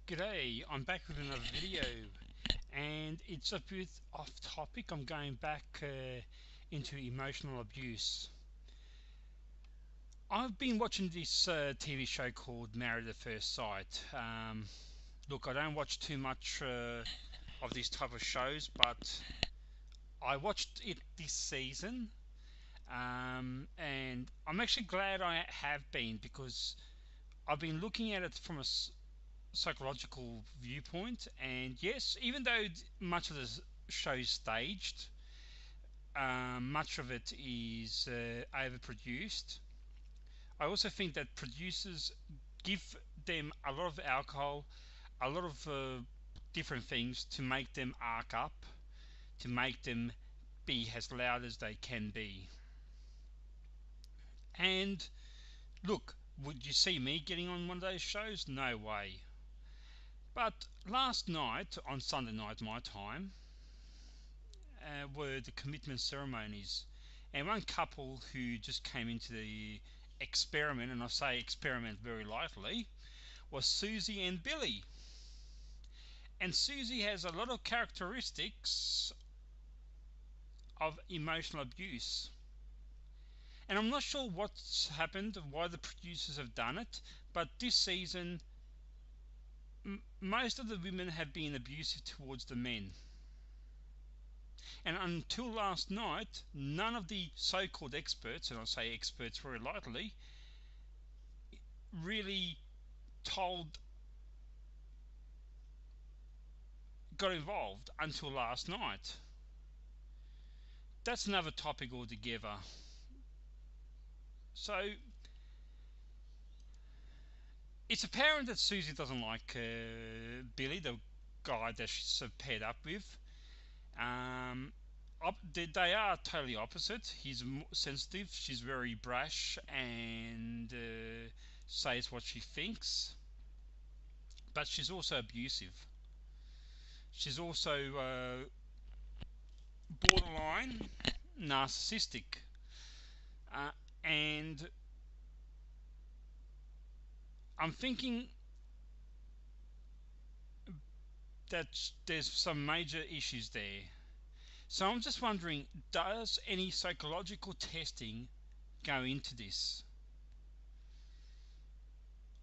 G'day, I'm back with another video and it's a bit off topic. I'm going back into emotional abuse. I've been watching this TV show called Married at First Sight. Look, I don't watch too much of these type of shows, but I watched it this season and I'm actually glad I have been because I've been looking at it from a psychological viewpoint, and yes, even though much of the show is staged, much of it is overproduced. I also think that producers give them a lot of alcohol, a lot of different things to make them arc up, to make them be as loud as they can be. And look, would you see me getting on one of those shows? No way. But last night, on Sunday night my time, were the commitment ceremonies. And one couple who just came into the experiment, and I say experiment very lightly, was Susie and Billy. And Susie has a lot of characteristics of emotional abuse. And I'm not sure what's happened, why the producers have done it, but this season, most of the women have been abusive towards the men. And until last night, none of the so-called experts, and I say experts very lightly, really got involved until last night. That's another topic altogether. So it's apparent that Susie doesn't like Billy, the guy that she's paired up with. They are totally opposite. He's sensitive, she's very brash and says what she thinks, but she's also abusive. She's also borderline narcissistic, and I'm thinking that there's some major issues there. So I'm just wondering, does any psychological testing go into this?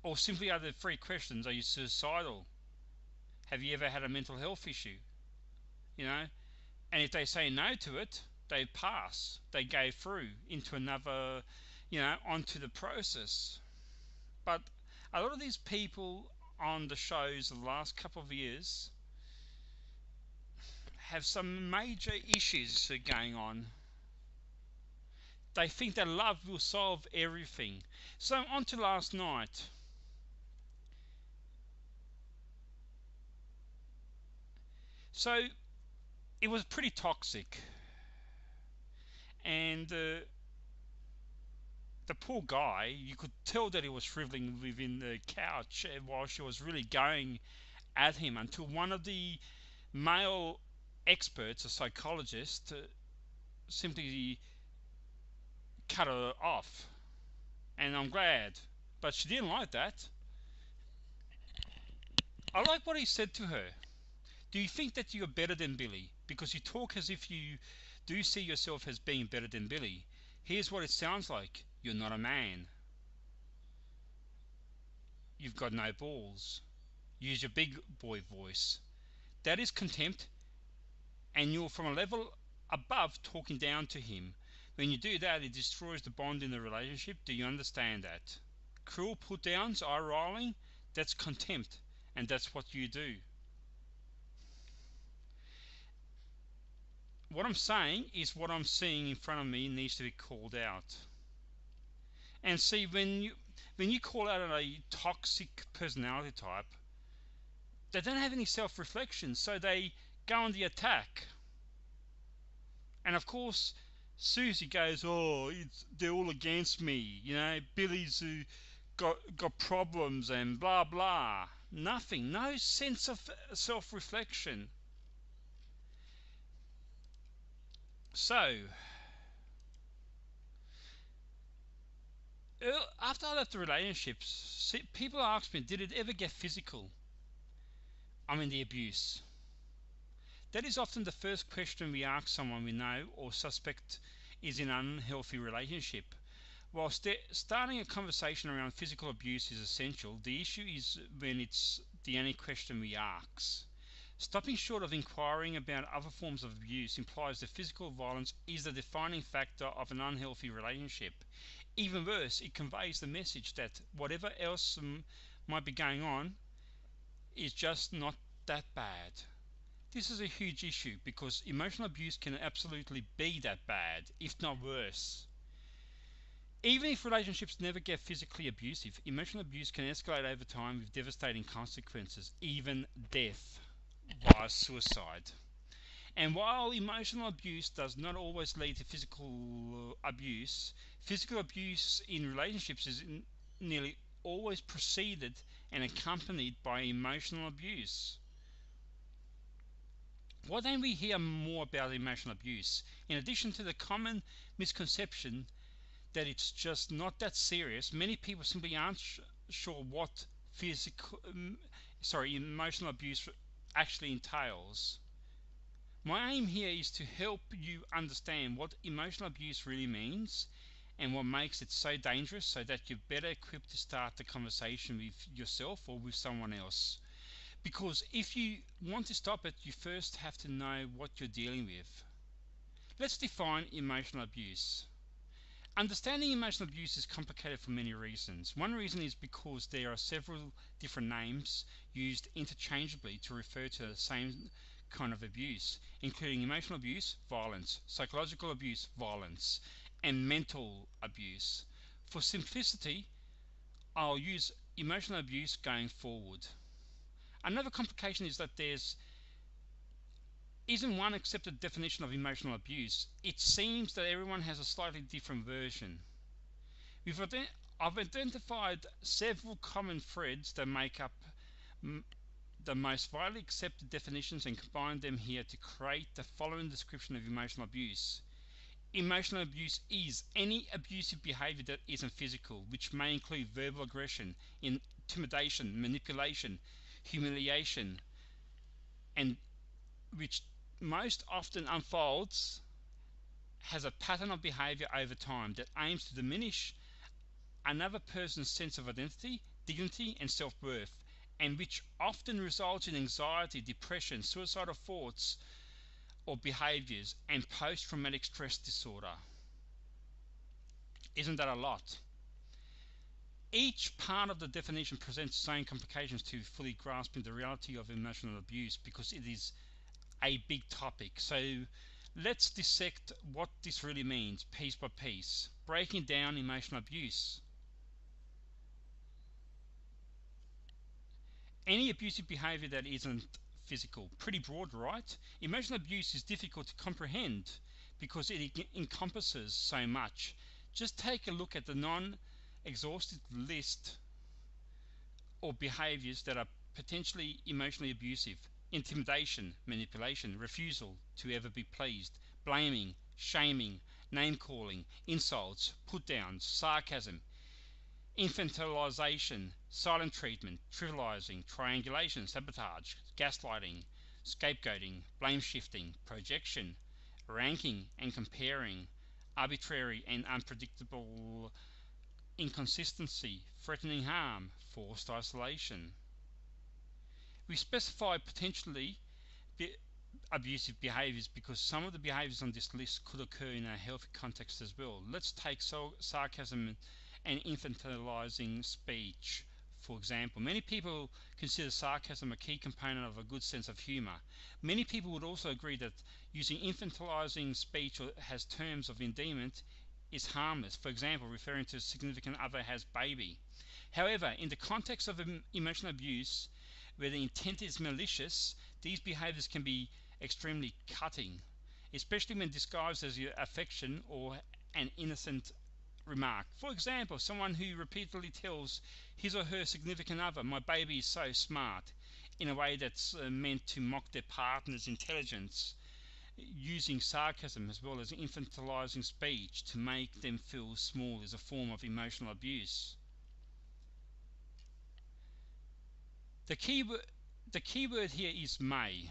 Or simply are there three questions? Are you suicidal? Have you ever had a mental health issue? You know? And if they say no to it, they pass. They go through into another, onto the process. But a lot of these people on the shows the last couple of years have some major issues going on. They think that love will solve everything. So on to last night. So it was pretty toxic, and the poor guy, you could tell that he was shriveling within the couch while she was really going at him, until one of the male experts, a psychologist, simply cut her off. And I'm glad, but she didn't like that. I like what he said to her. Do you think that you're better than Billy? Because you talk as if you do see yourself as being better than Billy. Here's what it sounds like. You're not a man. You've got no balls. Use your big boy voice. That is contempt, and you're from a level above talking down to him. When you do that, it destroys the bond in the relationship. Do you understand that? Cruel put-downs, eye-rolling, that's contempt, and that's what you do. What I'm saying is what I'm seeing in front of me needs to be called out. And see, when you call out a toxic personality type, they don't have any self-reflection, so they go on the attack. And of course, Susie goes, "Oh, they're all against me. Billy's got problems and blah blah." Nothing, no sense of self-reflection. So, after I left the relationship, people asked me, did it ever get physical? the abuse. That is often the first question we ask someone we know or suspect is in an unhealthy relationship. While starting a conversation around physical abuse is essential, the issue is when it's the only question we ask. Stopping short of inquiring about other forms of abuse implies that physical violence is the defining factor of an unhealthy relationship. Even worse, it conveys the message that whatever else might be going on is just not that bad. This is a huge issue because emotional abuse can absolutely be that bad, if not worse. Even if relationships never get physically abusive, emotional abuse can escalate over time with devastating consequences, even death via suicide. And while emotional abuse does not always lead to physical abuse in relationships is nearly always preceded and accompanied by emotional abuse. Why don't we hear more about emotional abuse? In addition to the common misconception that it's just not that serious, many people simply aren't sure what emotional abuse actually entails. My aim here is to help you understand what emotional abuse really means and what makes it so dangerous so that you're better equipped to start the conversation with yourself or with someone else. Because if you want to stop it, you first have to know what you're dealing with. Let's define emotional abuse. Understanding emotional abuse is complicated for many reasons. One reason is because there are several different names used interchangeably to refer to the same kind of abuse, including emotional abuse, violence, psychological abuse, violence, and mental abuse. For simplicity, I'll use emotional abuse going forward. Another complication is that there's isn't one accepted definition of emotional abuse. It seems that everyone has a slightly different version. I've identified several common threads that make up the most widely accepted definitions and combined them here to create the following description of emotional abuse. Emotional abuse is any abusive behavior that isn't physical, which may include verbal aggression, intimidation, manipulation, humiliation, and which most often unfolds has a pattern of behavior over time that aims to diminish another person's sense of identity, dignity, and self-worth, and which often results in anxiety, depression, suicidal thoughts or behaviors, and post-traumatic stress disorder. Isn't that a lot? Each part of the definition presents its own complications to fully grasping the reality of emotional abuse because it is a big topic. So let's dissect what this really means piece by piece, breaking down emotional abuse. Any abusive behavior that isn't physical. Pretty broad, right? Emotional abuse is difficult to comprehend because it encompasses so much. Just take a look at the non-exhaustive list of behaviors that are potentially emotionally abusive. Intimidation, manipulation, refusal to ever be pleased, blaming, shaming, name-calling, insults, put-downs, sarcasm, infantilization, silent treatment, trivializing, triangulation, sabotage, gaslighting, scapegoating, blame shifting, projection, ranking and comparing, arbitrary and unpredictable inconsistency, threatening harm, forced isolation. We specify potentially abusive behaviors because some of the behaviors on this list could occur in a healthy context as well. Let's take sarcasm and infantilizing speech, for example. Many people consider sarcasm a key component of a good sense of humor. Many people would also agree that using infantilizing speech as terms of endearment is harmless. For example, referring to a significant other as baby. However, in the context of emotional abuse, where the intent is malicious, these behaviors can be extremely cutting, especially when disguised as your affection or an innocent remark. For example, someone who repeatedly tells his or her significant other, "My baby is so smart," in a way that's meant to mock their partner's intelligence, using sarcasm as well as infantilizing speech to make them feel small is a form of emotional abuse. The key The key word here is may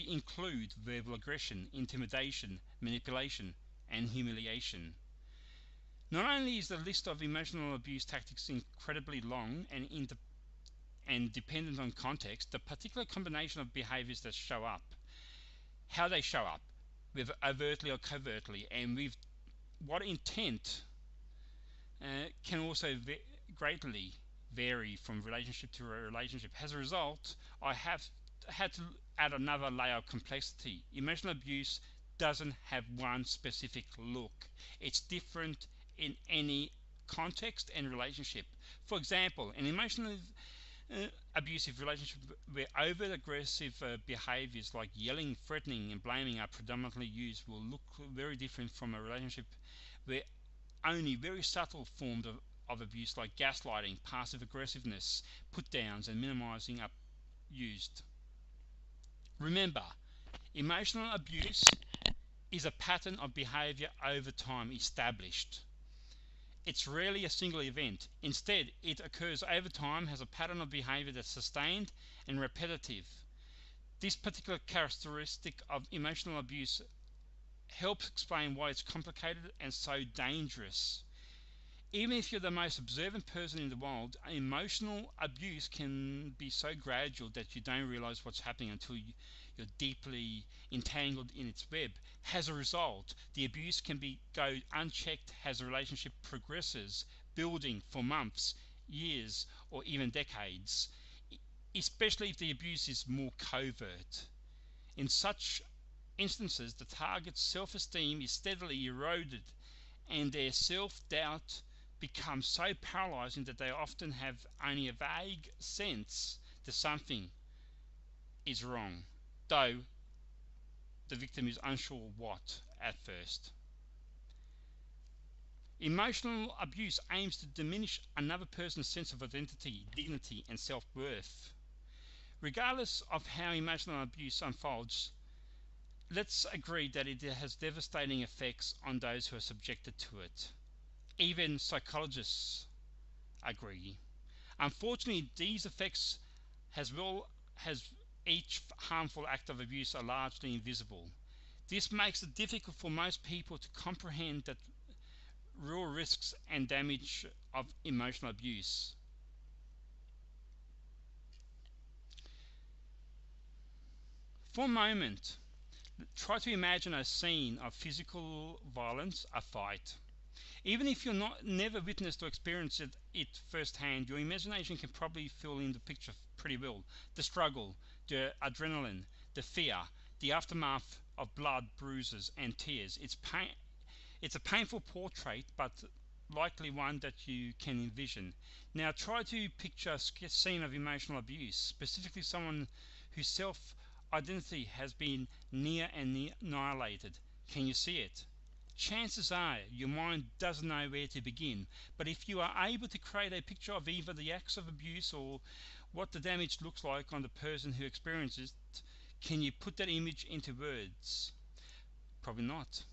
include verbal aggression, intimidation, manipulation, and humiliation. Not only is the list of emotional abuse tactics incredibly long and dependent on context, the particular combination of behaviours that show up, how they show up, whether overtly or covertly, and with what intent, can also greatly vary from relationship to relationship. As a result, I have had to add another layer of complexity. Emotional abuse doesn't have one specific look. It's different in any context and relationship. For example, an emotionally abusive relationship where overt aggressive behaviors like yelling, threatening, and blaming are predominantly used will look very different from a relationship where only very subtle forms of abuse like gaslighting, passive aggressiveness, put downs, and minimizing are used. Remember, emotional abuse is a pattern of behavior over time established. It's rarely a single event. Instead, it occurs over time as a pattern of behavior that's sustained and repetitive. This particular characteristic of emotional abuse helps explain why it's complicated and so dangerous. Even if you're the most observant person in the world, emotional abuse can be so gradual that you don't realize what's happening until you're deeply entangled in its web. As a result, the abuse can go unchecked as the relationship progresses, building for months, years, or even decades, especially if the abuse is more covert. In such instances, the target's self-esteem is steadily eroded and their self-doubt becomes so paralyzing that they often have only a vague sense that something is wrong, though the victim is unsure what at first. Emotional abuse aims to diminish another person's sense of identity, dignity, and self-worth. Regardless of how emotional abuse unfolds, let's agree that it has devastating effects on those who are subjected to it. Even psychologists agree. Unfortunately, these effects, as well as each harmful act of abuse, are largely invisible. This makes it difficult for most people to comprehend the real risks and damage of emotional abuse. For a moment, try to imagine a scene of physical violence, a fight. Even if you're never witnessed or experienced it firsthand, your imagination can probably fill in the picture pretty well. The struggle, the adrenaline, the fear, the aftermath of blood, bruises, and tears. It's a painful portrait, but likely one that you can envision. Now try to picture a scene of emotional abuse, specifically someone whose self-identity has been near annihilated. Can you see it? Chances are your mind doesn't know where to begin, but if you are able to create a picture of either the acts of abuse or what the damage looks like on the person who experiences it, can you put that image into words? Probably not.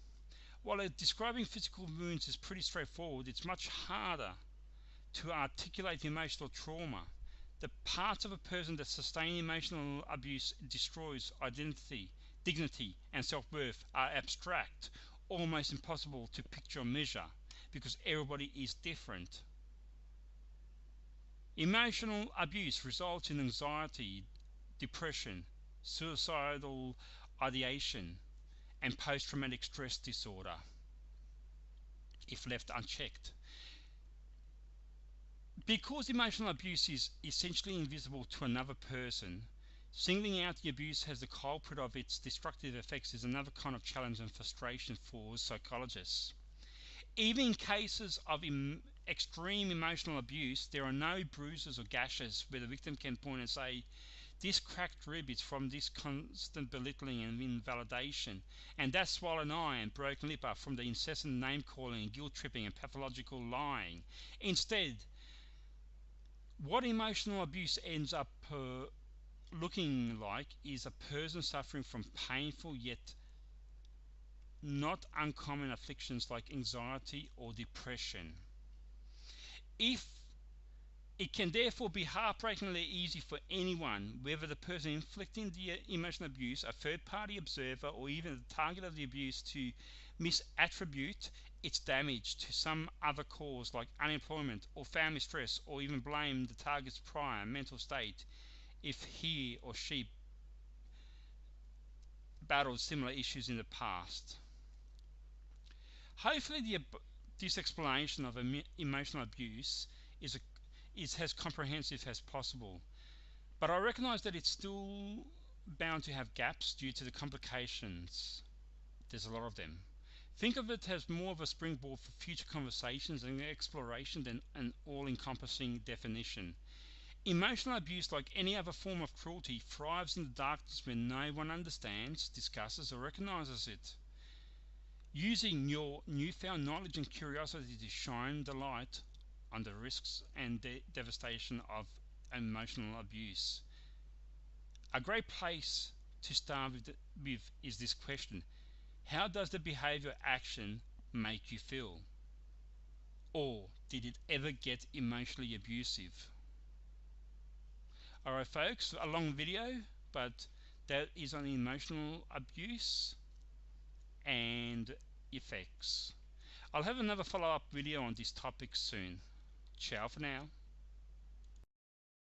While describing physical wounds is pretty straightforward, it's much harder to articulate emotional trauma. The parts of a person that sustain emotional abuse destroys identity, dignity, and self-worth are abstract, almost impossible to picture or measure, because everybody is different. Emotional abuse results in anxiety, depression, suicidal ideation, and post-traumatic stress disorder if left unchecked. Because emotional abuse is essentially invisible to another person, singling out the abuse as the culprit of its destructive effects is another kind of challenge and frustration for psychologists. Even in cases of extreme emotional abuse, there are no bruises or gashes where the victim can point and say, this cracked rib is from this constant belittling and invalidation, and that swollen eye and broken lip are from the incessant name-calling, guilt-tripping and pathological lying. Instead, what emotional abuse ends up looking like is a person suffering from painful yet not uncommon afflictions like anxiety or depression. If It can therefore be heartbreakingly easy for anyone, whether the person inflicting the emotional abuse, a third-party observer, or even the target of the abuse, to misattribute its damage to some other cause like unemployment or family stress, or even blame the target's prior mental state if he or she battled similar issues in the past. Hopefully this explanation of emotional abuse is as comprehensive as possible, but I recognise that it's still bound to have gaps due to the complications. There's a lot of them. Think of it as more of a springboard for future conversations and exploration than an all-encompassing definition. Emotional abuse, like any other form of cruelty, thrives in the darkness when no one understands, discusses, or recognises it. Using your newfound knowledge and curiosity to shine the light on the risks and devastation of emotional abuse. A great place to start with is this question: how does the behaviour action make you feel? Or did it ever get emotionally abusive? Alright folks, a long video, but that is on emotional abuse and effects. I'll have another follow-up video on this topic soon. Ciao for now.